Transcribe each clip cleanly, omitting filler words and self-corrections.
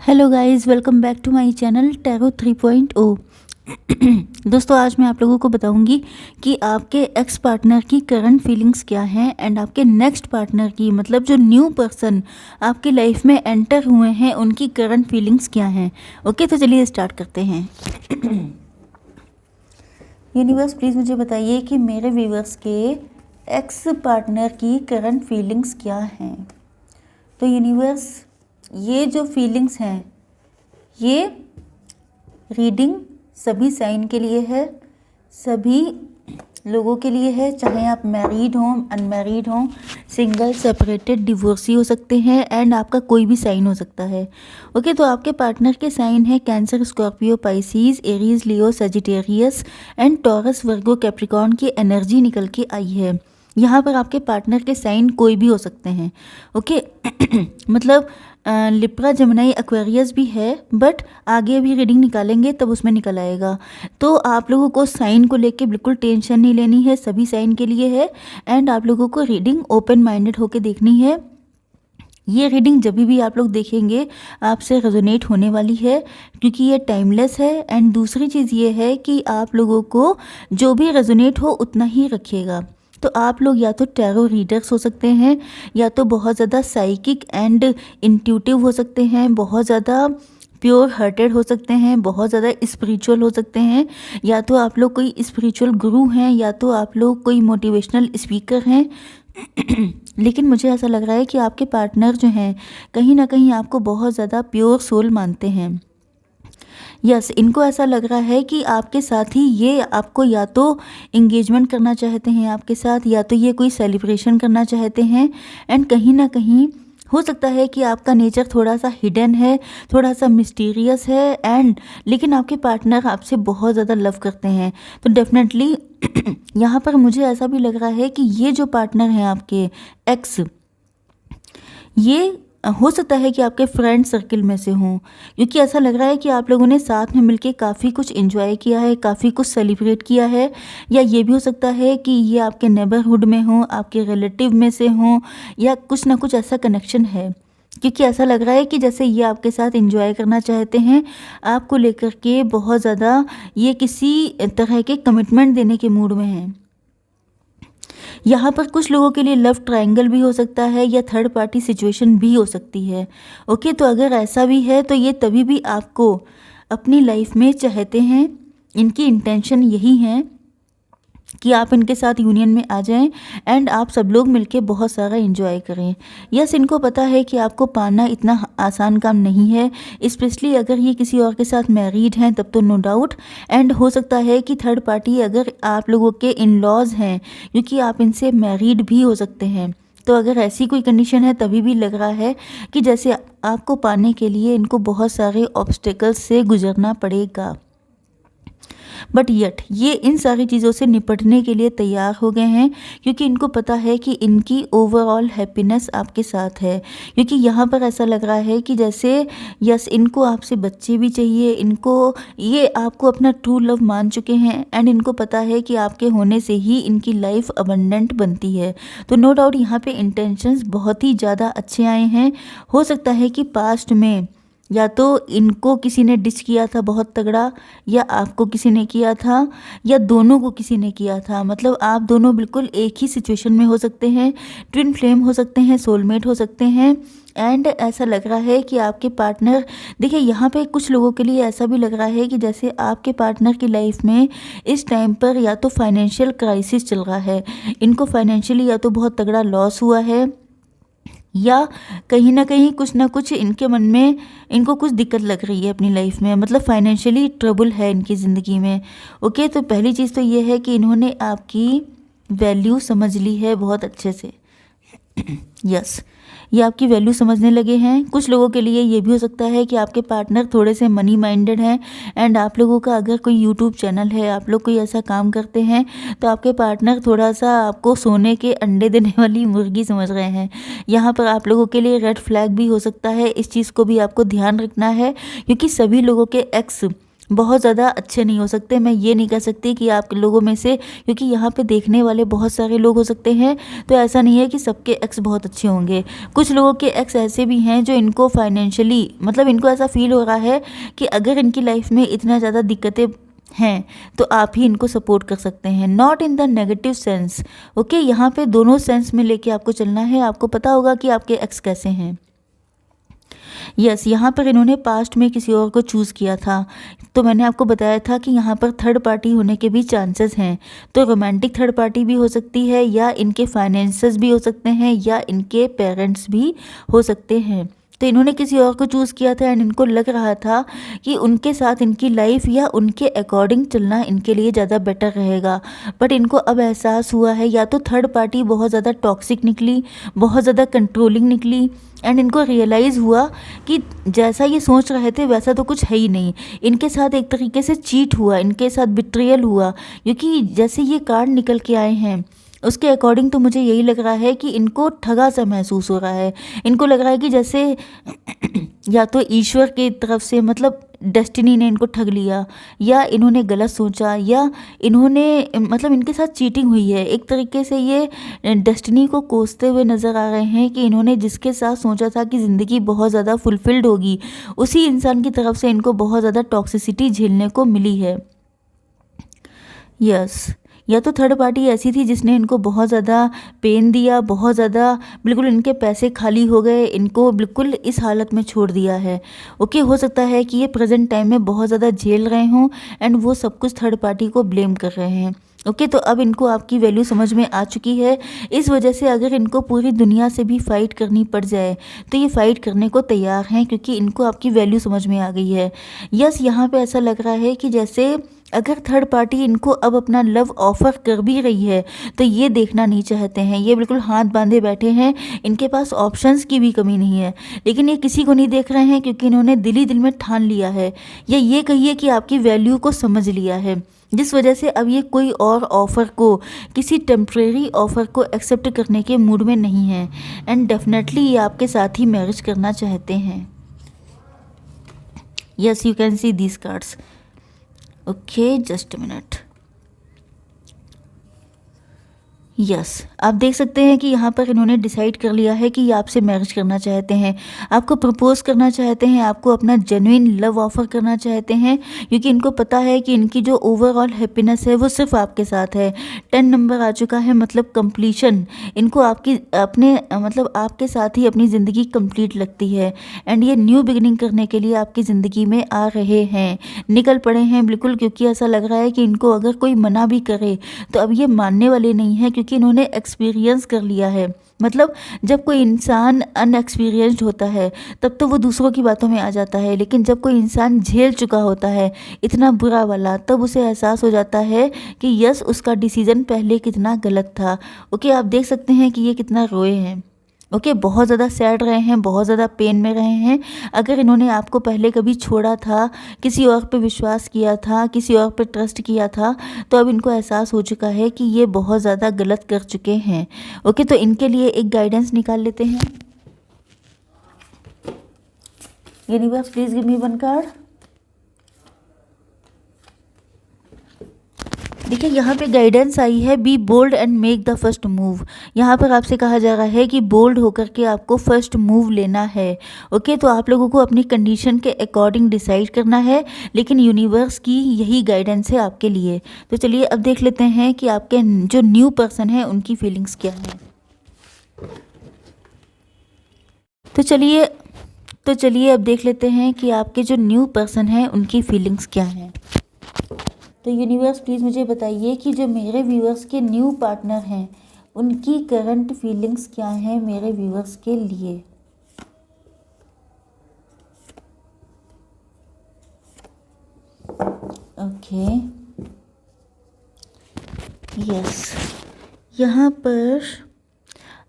Hello guys, welcome back to my channel tarot 3.0। दोस्तों, आज मैं आप लोगों को बताऊंगी कि आपके एक्स पार्टनर की करंट फीलिंग्स क्या हैं एंड आपके नेक्स्ट पार्टनर की, मतलब जो न्यू पर्सन आपकी लाइफ में एंटर हुए हैं, उनकी करंट फीलिंग्स क्या हैं। ओके, तो चलिए स्टार्ट करते हैं। यूनिवर्स, प्लीज़ मुझे बताइए कि मेरे व्यूवर्स के एक्स पार्टनर की करंट फीलिंग्स क्या हैं। तो यूनिवर्स, ये जो फीलिंग्स हैं, ये रीडिंग सभी साइन के लिए है, सभी लोगों के लिए है, चाहे आप मैरिड हों, अनमैरिड हों, सिंगल, सेपरेटेड, डिवोर्सी हो सकते हैं एंड आपका कोई भी साइन हो सकता है। ओके, तो आपके पार्टनर के साइन है cancer, Scorpio, Pisces, Aries, Leo, Sagittarius and taurus, Virgo, Capricorn की एनर्जी निकल के आई है। यहाँ पर आपके पार्टनर के साइन कोई भी हो सकते हैं। ओके मतलब लिब्रा, जमुनाई, एक्वेरियस भी है, बट आगे अभी रीडिंग निकालेंगे तब उसमें निकल आएगा। तो आप लोगों को साइन को लेके बिल्कुल टेंशन नहीं लेनी है, सभी साइन के लिए है एंड आप लोगों को रीडिंग ओपन माइंडेड होके देखनी है। ये रीडिंग जब भी आप लोग देखेंगे आपसे रेजोनेट होने वाली है, क्योंकि ये टाइमलेस है। एंड दूसरी चीज़ ये है कि आप लोगों को जो भी रेजोनेट हो उतना ही रखिएगा। तो आप लोग या तो टैरो रीडर्स हो सकते हैं, या तो बहुत ज़्यादा साइकिक एंड इंट्यूटिव हो सकते हैं, बहुत ज़्यादा प्योर हार्टेड हो सकते हैं, बहुत ज़्यादा स्पिरिचुअल हो सकते हैं, या तो आप लोग कोई स्पिरिचुअल गुरु हैं, या तो आप लोग कोई मोटिवेशनल स्पीकर हैं। लेकिन मुझे ऐसा लग रहा है कि आपके पार्टनर जो हैं कहीं ना कहीं आपको बहुत ज़्यादा प्योर सोल मानते हैं। यस, इनको ऐसा लग रहा है कि आपके साथ ही ये आपको या तो इंगेजमेंट करना चाहते हैं आपके साथ, या तो ये कोई सेलिब्रेशन करना चाहते हैं। एंड कहीं ना कहीं हो सकता है कि आपका नेचर थोड़ा सा हिडन है, थोड़ा सा मिस्टीरियस है एंड लेकिन आपके पार्टनर आपसे बहुत ज़्यादा लव करते हैं। तो डेफिनेटली यहाँ पर मुझे ऐसा भी लग रहा है कि ये जो पार्टनर हैं आपके एक्स, ये हो सकता है कि आपके फ्रेंड सर्कल में से हों, क्योंकि ऐसा लग रहा है कि आप लोगों ने साथ में मिलके काफ़ी कुछ एंजॉय किया है, काफ़ी कुछ सेलिब्रेट किया है। या ये भी हो सकता है कि ये आपके नेबरहुड में हों, आपके रिलेटिव में से हों, या कुछ ना कुछ ऐसा कनेक्शन है, क्योंकि ऐसा लग रहा है कि जैसे ये आपके साथ एंजॉय करना चाहते हैं, आपको लेकर के बहुत ज़्यादा ये किसी तरह के कमिटमेंट देने के मूड में हैं। यहाँ पर कुछ लोगों के लिए लव ट्रायंगल भी हो सकता है, या थर्ड पार्टी सिचुएशन भी हो सकती है। ओके, तो अगर ऐसा भी है तो ये तभी भी आपको अपनी लाइफ में चाहते हैं, इनकी इंटेंशन यही है कि आप इनके साथ यूनियन में आ जाएं एंड आप सब लोग मिलके बहुत सारा एंजॉय करें। यस, इनको पता है कि आपको पाना इतना आसान काम नहीं है, स्पेशली अगर ये किसी और के साथ मैरिड हैं तब तो नो डाउट। एंड हो सकता है कि थर्ड पार्टी अगर आप लोगों के इन लॉज हैं, क्योंकि आप इनसे मैरिड भी हो सकते हैं। तो अगर ऐसी कोई कंडीशन है तभी भी लग रहा है कि जैसे आपको पाने के लिए इनको बहुत सारे ऑब्स्टेकल्स से गुजरना पड़ेगा, बट यट ये इन सारी चीज़ों से निपटने के लिए तैयार हो गए हैं, क्योंकि इनको पता है कि इनकी ओवरऑल हैप्पीनेस आपके साथ है। क्योंकि यहाँ पर ऐसा लग रहा है कि जैसे यस, इनको आपसे बच्चे भी चाहिए, इनको ये आपको अपना ट्रू लव मान चुके हैं एंड इनको पता है कि आपके होने से ही इनकी लाइफ अबंडेंट बनती है। तो नो डाउट यहाँ पे इंटेंशंस बहुत ही ज़्यादा अच्छे आए हैं। हो सकता है कि पास्ट में या तो इनको किसी ने डिच किया था बहुत तगड़ा, या आपको किसी ने किया था, या दोनों को किसी ने किया था। मतलब आप दोनों बिल्कुल एक ही सिचुएशन में हो सकते हैं, ट्विन फ्लेम हो सकते हैं, सोलमेट हो सकते हैं। एंड ऐसा लग रहा है कि आपके पार्टनर, देखिए यहाँ पे कुछ लोगों के लिए ऐसा भी लग रहा है कि जैसे आपके पार्टनर की लाइफ में इस टाइम पर या तो फाइनेंशियल क्राइसिस चल रहा है, इनको फाइनेंशियली या तो बहुत तगड़ा लॉस हुआ है, या कहीं ना कुछ इनके मन में इनको कुछ दिक्कत लग रही है अपनी लाइफ में, मतलब फाइनेंशियली ट्रबल है इनकी ज़िंदगी में। ओके, तो पहली चीज़ तो ये है कि इन्होंने आपकी वैल्यू समझ ली है बहुत अच्छे से। यस, ये आपकी वैल्यू समझने लगे हैं। कुछ लोगों के लिए ये भी हो सकता है कि आपके पार्टनर थोड़े से मनी माइंडेड हैं एंड आप लोगों का अगर कोई यूट्यूब चैनल है, आप लोग कोई ऐसा काम करते हैं, तो आपके पार्टनर थोड़ा सा आपको सोने के अंडे देने वाली मुर्गी समझ रहे हैं। यहाँ पर आप लोगों के लिए रेड फ्लैग भी हो सकता है, इस चीज़ को भी आपको ध्यान रखना है, क्योंकि सभी लोगों के एक्स बहुत ज़्यादा अच्छे नहीं हो सकते। मैं ये नहीं कह सकती कि आप लोगों में से, क्योंकि यहाँ पे देखने वाले बहुत सारे लोग हो सकते हैं, तो ऐसा नहीं है कि सबके एक्स बहुत अच्छे होंगे। कुछ लोगों के एक्स ऐसे भी हैं जो इनको फाइनेंशियली, मतलब इनको ऐसा फील हो रहा है कि अगर इनकी लाइफ में इतना ज़्यादा दिक्कतें हैं तो आप ही इनको सपोर्ट कर सकते हैं, not in the negative sense. Okay, यहाँ पे दोनों सेंस में लेके आपको चलना है। आपको पता होगा कि आपके एक्स कैसे हैं। यस, यहाँ पर इन्होंने पास्ट में किसी और को चूज़ किया था, तो मैंने आपको बताया था कि यहाँ पर थर्ड पार्टी होने के भी चांसेस हैं। तो रोमांटिक थर्ड पार्टी भी हो सकती है, या इनके फाइनेंसेस भी हो सकते हैं, या इनके पेरेंट्स भी हो सकते हैं। तो इन्होंने किसी और को चूज़ किया था एंड इनको लग रहा था कि उनके साथ इनकी लाइफ या उनके अकॉर्डिंग चलना इनके लिए ज़्यादा बेटर रहेगा। बट इनको अब एहसास हुआ है, या तो थर्ड पार्टी बहुत ज़्यादा टॉक्सिक निकली, बहुत ज़्यादा कंट्रोलिंग निकली, एंड इनको रियलाइज़ हुआ कि जैसा ये सोच रहे थे वैसा तो कुछ है ही नहीं। इनके साथ एक तरीके से चीट हुआ, इनके साथ बिट्रियल हुआ, क्योंकि जैसे ये कार्ड निकल के आए हैं उसके अकॉर्डिंग तो मुझे यही लग रहा है कि इनको ठगा सा महसूस हो रहा है। इनको लग रहा है कि जैसे या तो ईश्वर की तरफ से, मतलब डेस्टिनी ने इनको ठग लिया, या इन्होंने गलत सोचा, या इन्होंने, मतलब इनके साथ चीटिंग हुई है। एक तरीके से ये डेस्टिनी को कोसते हुए नज़र आ रहे हैं कि इन्होंने जिसके साथ सोचा था कि ज़िंदगी बहुत ज़्यादा फुलफिल्ड होगी, उसी इंसान की तरफ से इनको बहुत ज़्यादा टॉक्सिसिटी झेलने को मिली है। यस, या तो थर्ड पार्टी ऐसी थी जिसने इनको बहुत ज़्यादा पेन दिया, बहुत ज़्यादा, बिल्कुल इनके पैसे खाली हो गए, इनको बिल्कुल इस हालत में छोड़ दिया है। ओके, हो सकता है कि ये प्रेजेंट टाइम में बहुत ज़्यादा झेल रहे हों एंड वो सब कुछ थर्ड पार्टी को ब्लेम कर रहे हैं। ओके, तो अब इनको आपकी वैल्यू समझ में आ चुकी है। इस वजह से अगर इनको पूरी दुनिया से भी फाइट करनी पड़ जाए तो ये फाइट करने को तैयार हैं, क्योंकि इनको आपकी वैल्यू समझ में आ गई है। यस, यहाँ पे ऐसा लग रहा है कि जैसे अगर थर्ड पार्टी इनको अब अपना लव ऑफर कर भी रही है तो ये देखना नहीं चाहते हैं। ये बिल्कुल हाथ बांधे बैठे हैं, इनके पास ऑप्शंस की भी कमी नहीं है, लेकिन ये किसी को नहीं देख रहे हैं, क्योंकि इन्होंने दिल ही दिल में ठान लिया है, या ये कहिए कि आपकी वैल्यू को समझ लिया है, जिस वजह से अब ये कोई और ऑफ़र को, किसी टेम्प्रेरी ऑफ़र को एक्सेप्ट करने के मूड में नहीं है। एंड डेफिनेटली ये आपके साथ ही मैरिज करना चाहते हैं। Yes, you can see these cards. Okay, just a minute. Yes, आप देख सकते हैं कि यहाँ पर इन्होंने डिसाइड कर लिया है कि ये आपसे मैरिज करना चाहते हैं, आपको प्रपोज करना चाहते हैं, आपको अपना जेन्युइन लव ऑफर करना चाहते हैं, क्योंकि इनको पता है कि इनकी जो ओवरऑल हैप्पीनेस है वो सिर्फ आपके साथ है। 10 नंबर आ चुका है, मतलब कंप्लीशन। इनको आपकी अपने मतलब आपके साथ ही अपनी ज़िंदगी कंप्लीट लगती है, एंड ये न्यू बिगिनिंग करने के लिए आपकी ज़िंदगी में आ रहे हैं, निकल पड़े हैं बिल्कुल, क्योंकि ऐसा लग रहा है कि इनको अगर कोई मना भी करे तो अब ये मानने वाले नहीं हैं, क्योंकि इन्होंने एक्सपीरियंस कर लिया है। मतलब जब कोई इंसान अनएक्सपीरियंस्ड होता है तब तो वो दूसरों की बातों में आ जाता है, लेकिन जब कोई इंसान झेल चुका होता है इतना बुरा वाला, तब उसे एहसास हो जाता है कि यस, उसका डिसीज़न पहले कितना गलत था। ओके, आप देख सकते हैं कि ये कितना रोए हैं। ओके, बहुत ज़्यादा सैड रहे हैं, बहुत ज़्यादा पेन में रहे हैं। अगर इन्होंने आपको पहले कभी छोड़ा था, किसी और पे विश्वास किया था, किसी और पे ट्रस्ट किया था, तो अब इनको एहसास हो चुका है कि ये बहुत ज़्यादा गलत कर चुके हैं। ओके, तो इनके लिए एक गाइडेंस निकाल लेते हैं। Universe, please give me one card. देखिए, यहाँ पे गाइडेंस आई है, be bold and make the first move. यहाँ पर आपसे कहा जा रहा है कि बोल्ड होकर के आपको फर्स्ट मूव लेना है। ओके, तो आप लोगों को अपनी कंडीशन के अकॉर्डिंग डिसाइड करना है, लेकिन यूनिवर्स की यही गाइडेंस है आपके लिए। तो चलिए अब देख लेते हैं कि आपके जो न्यू पर्सन है उनकी फीलिंग्स क्या हैं। तो चलिए अब देख लेते हैं कि आपके जो न्यू पर्सन है उनकी फीलिंग्स क्या हैं। तो यूनिवर्स, प्लीज़ मुझे बताइए कि जो मेरे व्यूअर्स के न्यू पार्टनर हैं उनकी करंट फीलिंग्स क्या हैं मेरे व्यूअर्स के लिए। ओके, यस, यहाँ पर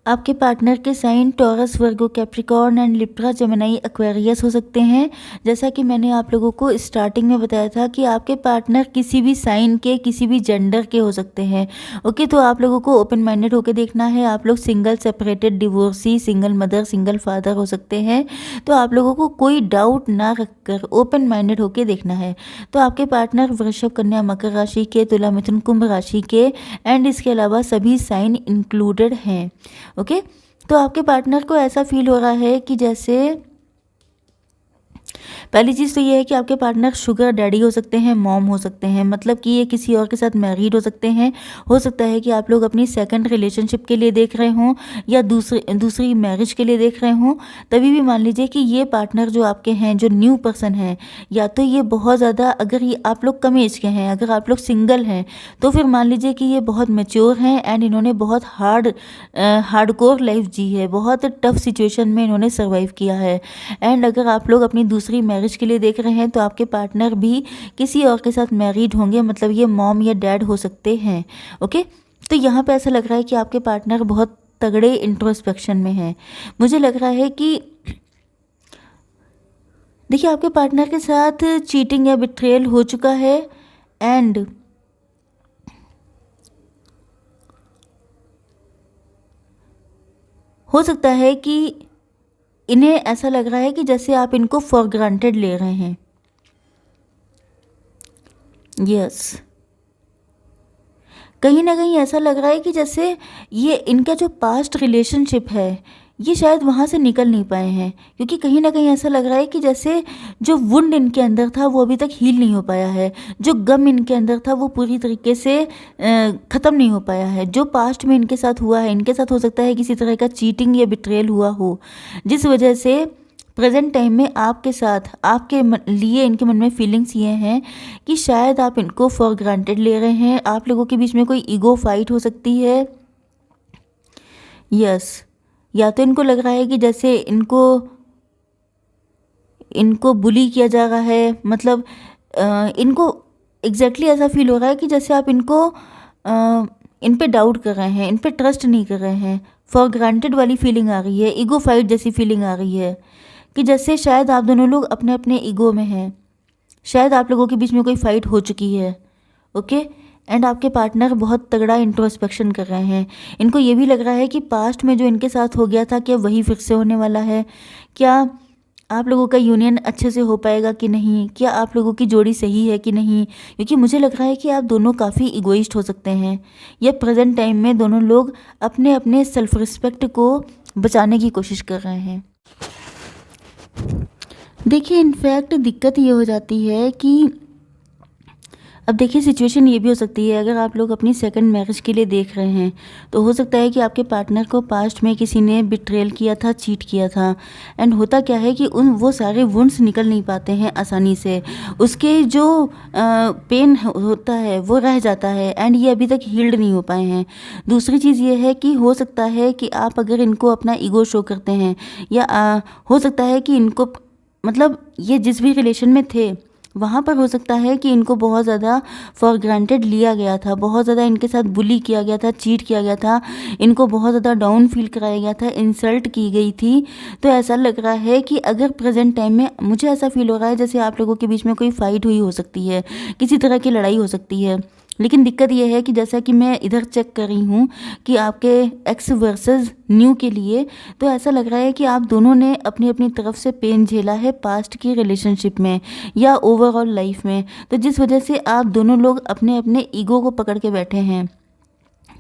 आपके पार्टनर के sign Taurus, Virgo, Capricorn and Libra, Gemini, Aquarius हो सकते हैं। जैसा कि मैंने आप लोगों को स्टार्टिंग में बताया था कि आपके पार्टनर किसी भी साइन के, किसी भी जेंडर के हो सकते हैं। ओके, तो आप लोगों को ओपन माइंडेड होकर देखना है। आप लोग single, separated, divorcee, single mother, single father हो सकते हैं। तो आप लोगों को कोई डाउट ना रखकर ओपन माइंडेड होकर देखना है। तो आपके पार्टनर वृषभ, कन्या, मकर राशि के, तुला, मिथुन, कुंभ राशि के एंड इसके अलावा सभी साइन इंक्लूडेड हैं। ओके, तो आपके पार्टनर को ऐसा फील हो रहा है कि जैसे पहली चीज़ तो ये है कि आपके पार्टनर शुगर डैडी हो सकते हैं, मॉम हो सकते हैं, मतलब कि ये किसी और के साथ मैरिड हो सकते हैं। हो सकता है कि आप लोग अपनी सेकंड रिलेशनशिप के लिए देख रहे हों या दूसरी मैरिज के लिए देख रहे हों। तभी भी मान लीजिए कि ये पार्टनर जो आपके हैं, जो न्यू पर्सन है, या तो ये बहुत ज़्यादा, अगर ये आप लोग कम एज के हैं, अगर आप लोग सिंगल हैं तो फिर मान लीजिए कि ये बहुत मैच्योर हैं एंड इन्होंने बहुत हार्डकोर लाइफ जी है, बहुत टफ सिचुएशन में इन्होंने सर्वाइव किया है। एंड अगर आप लोग अपनी दूसरी मैरिज के लिए देख रहे हैं तो आपके पार्टनर भी किसी और के साथ मैरिड होंगे, मतलब ये मॉम या डैड हो सकते हैं। ओके, तो यहाँ पे ऐसा लग रहा है कि आपके पार्टनर बहुत तगड़े इंट्रोस्पेक्शन में हैं। मुझे लग रहा है कि देखिए आपके पार्टनर के साथ चीटिंग या बिट्रेयल हो चुका है एंड हो सकता है कि इन्हें ऐसा लग रहा है कि जैसे आप इनको फॉर ग्रांटेड ले रहे हैं। यस, कहीं ना कहीं ऐसा लग रहा है कि जैसे ये इनका जो पास्ट रिलेशनशिप है ये शायद वहाँ से निकल नहीं पाए हैं, क्योंकि कहीं ना कहीं ऐसा लग रहा है कि जैसे जो वुंड इनके अंदर था वो अभी तक हील नहीं हो पाया है, जो गम इनके अंदर था वो पूरी तरीके से ख़त्म नहीं हो पाया है। जो पास्ट में इनके साथ हुआ है, इनके साथ हो सकता है किसी तरह का चीटिंग या बिट्रेयल हुआ हो, जिस वजह से प्रेजेंट टाइम में आपके साथ, आपके लिए इनके मन में फीलिंग्स ये हैं कि शायद आप इनको फॉर ग्रांटेड ले रहे हैं। आप लोगों के बीच में कोई ईगो फाइट हो सकती है। यस, या तो इनको लग रहा है कि जैसे इनको बुली किया जा रहा है, मतलब इनको एग्जैक्टली ऐसा फील हो रहा है कि जैसे आप इन पे डाउट कर रहे हैं, इन पे ट्रस्ट नहीं कर रहे हैं। फॉर ग्रांटेड वाली फीलिंग आ रही है, ईगो फाइट जैसी फीलिंग आ रही है कि जैसे शायद आप दोनों लोग अपने अपने ईगो में हैं, शायद आप लोगों के बीच में कोई फाइट हो चुकी है। ओके, एंड आपके पार्टनर बहुत तगड़ा इंट्रोस्पेक्शन कर रहे हैं। इनको ये भी लग रहा है कि पास्ट में जो इनके साथ हो गया था क्या वही फिर से होने वाला है, क्या आप लोगों का यूनियन अच्छे से हो पाएगा कि नहीं, क्या आप लोगों की जोड़ी सही है कि नहीं। क्योंकि मुझे लग रहा है कि आप दोनों काफ़ी इगोइस्ट हो सकते हैं, या प्रेजेंट टाइम में दोनों लोग अपने अपने सेल्फ रिस्पेक्ट को बचाने की कोशिश कर रहे हैं। देखिए इनफैक्ट दिक्कत ये हो जाती है कि अब देखिए सिचुएशन ये भी हो सकती है, अगर आप लोग अपनी सेकंड मैरिज के लिए देख रहे हैं तो हो सकता है कि आपके पार्टनर को पास्ट में किसी ने बिट्रेल किया था, चीट किया था। एंड होता क्या है कि वो सारे वुंड्स निकल नहीं पाते हैं आसानी से, उसके जो पेन होता है वो रह जाता है एंड ये अभी तक हील्ड नहीं हो पाए हैं। दूसरी चीज़ ये है कि हो सकता है कि आप अगर इनको अपना ईगो शो करते हैं, या हो सकता है कि इनको, मतलब ये जिस भी रिलेशन में थे वहाँ पर हो सकता है कि इनको बहुत ज़्यादा फॉर ग्रांटेड लिया गया था, बहुत ज़्यादा इनके साथ बुली किया गया था, चीट किया गया था, इनको बहुत ज़्यादा डाउन फील कराया गया था, इंसल्ट की गई थी। तो ऐसा लग रहा है कि अगर प्रेजेंट टाइम में, मुझे ऐसा फील हो रहा है जैसे आप लोगों के बीच में कोई फाइट हुई हो सकती है, किसी तरह की लड़ाई हो सकती है। लेकिन दिक्कत यह है कि जैसा कि मैं इधर चेक कर रही हूँ कि आपके एक्स वर्सेस न्यू के लिए, तो ऐसा लग रहा है कि आप दोनों ने अपनी अपनी तरफ से पेन झेला है पास्ट की रिलेशनशिप में या ओवरऑल लाइफ में। तो जिस वजह से आप दोनों लोग अपने अपने ईगो को पकड़ के बैठे हैं।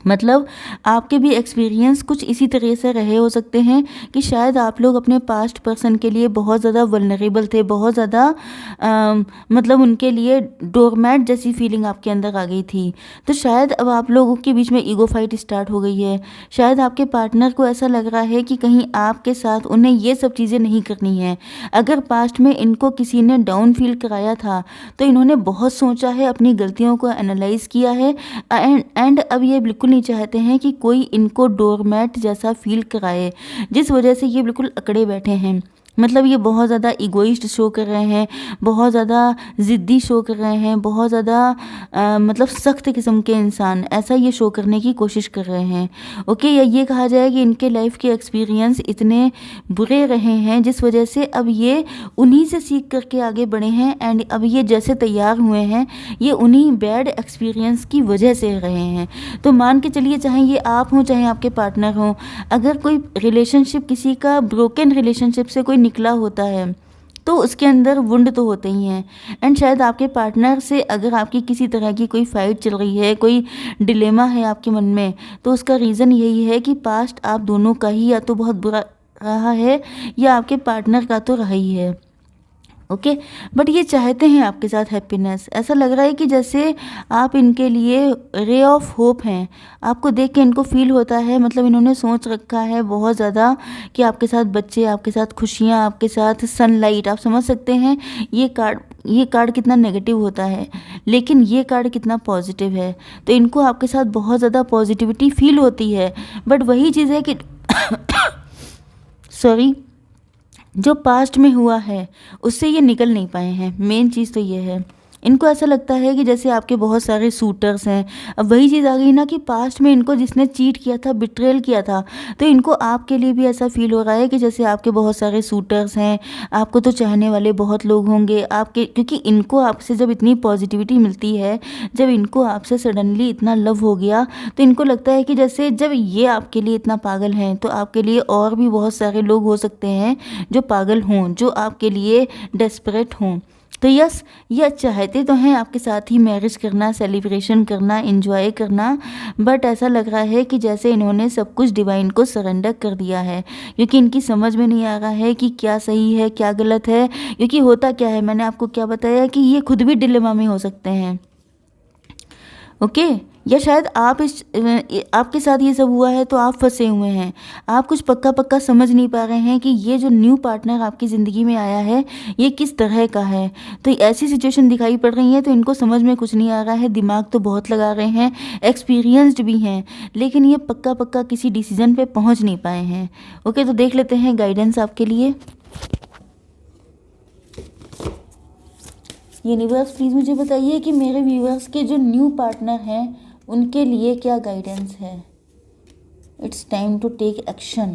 मतलब आपके भी एक्सपीरियंस कुछ इसी तरह से रहे हो सकते हैं कि शायद आप लोग अपने पास्ट पर्सन के लिए बहुत ज़्यादा वल्नरेबल थे, बहुत ज़्यादा मतलब उनके लिए डोरमैट जैसी फीलिंग आपके अंदर आ गई थी। तो शायद अब आप लोगों के बीच में ईगो फाइट स्टार्ट हो गई है। शायद आपके पार्टनर को ऐसा लग रहा है कि कहीं आपके साथ उन्हें ये सब चीज़ें नहीं करनी है। अगर पास्ट में इनको किसी ने डाउन फील कराया था तो इन्होंने बहुत सोचा है, अपनी गलतियों को एनालाइज किया है एंड अब ये बिल्कुल नहीं चाहते हैं कि कोई इनको डोरमैट जैसा फील कराए, जिस वजह से ये बिल्कुल अकड़े बैठे हैं। मतलब ये बहुत ज़्यादा इगोइस्ट शो कर रहे हैं, बहुत ज़्यादा ज़िद्दी शो कर रहे हैं, बहुत ज़्यादा मतलब सख्त किस्म के इंसान, ऐसा ये शो करने की कोशिश कर रहे हैं। ओके, या ये कहा जाए कि इनके लाइफ के एक्सपीरियंस इतने बुरे रहे हैं जिस वजह से अब ये उन्हीं से सीख करके आगे बढ़े हैं, एंड अब ये जैसे तैयार हुए हैं ये उन्हीं बैड एक्सपीरियंस की वजह से रहे हैं। तो मान के चलिए, चाहे ये आप हों चाहे आपके पार्टनर हों, अगर कोई रिलेशनशिप किसी का ब्रोकन रिलेशनशिप से कोई निकला होता है तो उसके अंदर वुंड तो होते ही हैं। एंड शायद आपके पार्टनर से अगर आपकी किसी तरह की कोई फाइट चल रही है, कोई डिलेमा है आपके मन में, तो उसका रीज़न यही है कि पास्ट आप दोनों का ही या तो बहुत बुरा रहा है या आपके पार्टनर का तो रहा ही है। ओके, बट ये चाहते हैं आपके साथ हैप्पीनेस। ऐसा लग रहा है कि जैसे आप इनके लिए रे ऑफ होप हैं। आपको देख के इनको फील होता है, मतलब इन्होंने सोच रखा है बहुत ज़्यादा कि आपके साथ बच्चे, आपके साथ खुशियाँ, आपके साथ सनलाइट। आप समझ सकते हैं ये कार्ड कितना नेगेटिव होता है, लेकिन ये कार्ड कितना पॉजिटिव है। तो इनको आपके साथ बहुत ज़्यादा पॉजिटिविटी फील होती है, बट वही चीज़ है कि सॉरी, जो पास्ट में हुआ है उससे ये निकल नहीं पाए हैं। मेन चीज़ तो ये है, इनको ऐसा लगता है कि जैसे आपके बहुत सारे सूटर्स हैं। अब वही चीज़ आ गई ना कि पास्ट में इनको जिसने चीट किया था, बिट्रेल किया था, तो इनको आपके लिए भी ऐसा फील हो रहा है कि जैसे आपके बहुत सारे सूटर्स हैं, आपको तो चाहने वाले बहुत लोग होंगे आपके, क्योंकि इनको आपसे जब इतनी पॉजिटिविटी मिलती है, जब इनको आपसे सडनली इतना लव हो गया, तो इनको लगता है कि जैसे जब ये आपके लिए इतना पागल हैं तो आपके लिए और भी बहुत सारे लोग हो सकते हैं जो पागल हों, जो आपके लिए डेस्परेट हों। तो यस, ये चाहते तो हैं आपके साथ ही मैरिज करना, सेलिब्रेशन करना, एंजॉय करना, बट ऐसा लग रहा है कि जैसे इन्होंने सब कुछ डिवाइन को सरेंडर कर दिया है, क्योंकि इनकी समझ में नहीं आ रहा है कि क्या सही है क्या गलत है। क्योंकि होता क्या है, मैंने आपको क्या बताया कि ये खुद भी डिलेमा में हो सकते हैं। ओके, या शायद आपके साथ ये सब हुआ है तो आप फंसे हुए हैं। आप कुछ पक्का समझ नहीं पा रहे हैं कि ये जो न्यू पार्टनर आपकी ज़िंदगी में आया है ये किस तरह का है। तो ऐसी सिचुएशन दिखाई पड़ रही है, तो इनको समझ में कुछ नहीं आ रहा है। दिमाग तो बहुत लगा रहे हैं, एक्सपीरियंस्ड भी हैं, लेकिन ये पक्का किसी डिसीजन पे पहुंच नहीं पाए हैं। ओके, तो देख लेते हैं गाइडेंस आपके लिए। यूनिवर्स प्लीज़ मुझे बताइए कि मेरे व्यूअर्स के जो न्यू पार्टनर हैं उनके लिए क्या गाइडेंस है। It's time to take action.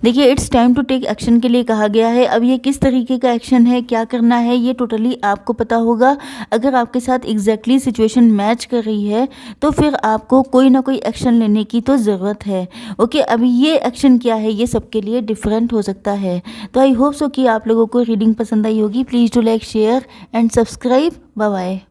देखिए, it's time to take action के लिए कहा गया है। अब ये किस तरीके का एक्शन है, क्या करना है, ये टोटली आपको पता होगा। अगर आपके साथ एग्जैक्टली सिचुएशन मैच कर रही है तो फिर आपको कोई ना कोई एक्शन लेने की तो ज़रूरत है। ओके, अभी ये एक्शन क्या है ये सबके लिए डिफरेंट हो सकता है। तो आई होप सो कि आप लोगों को रीडिंग पसंद आई होगी। Please do like, share and subscribe. Bye bye.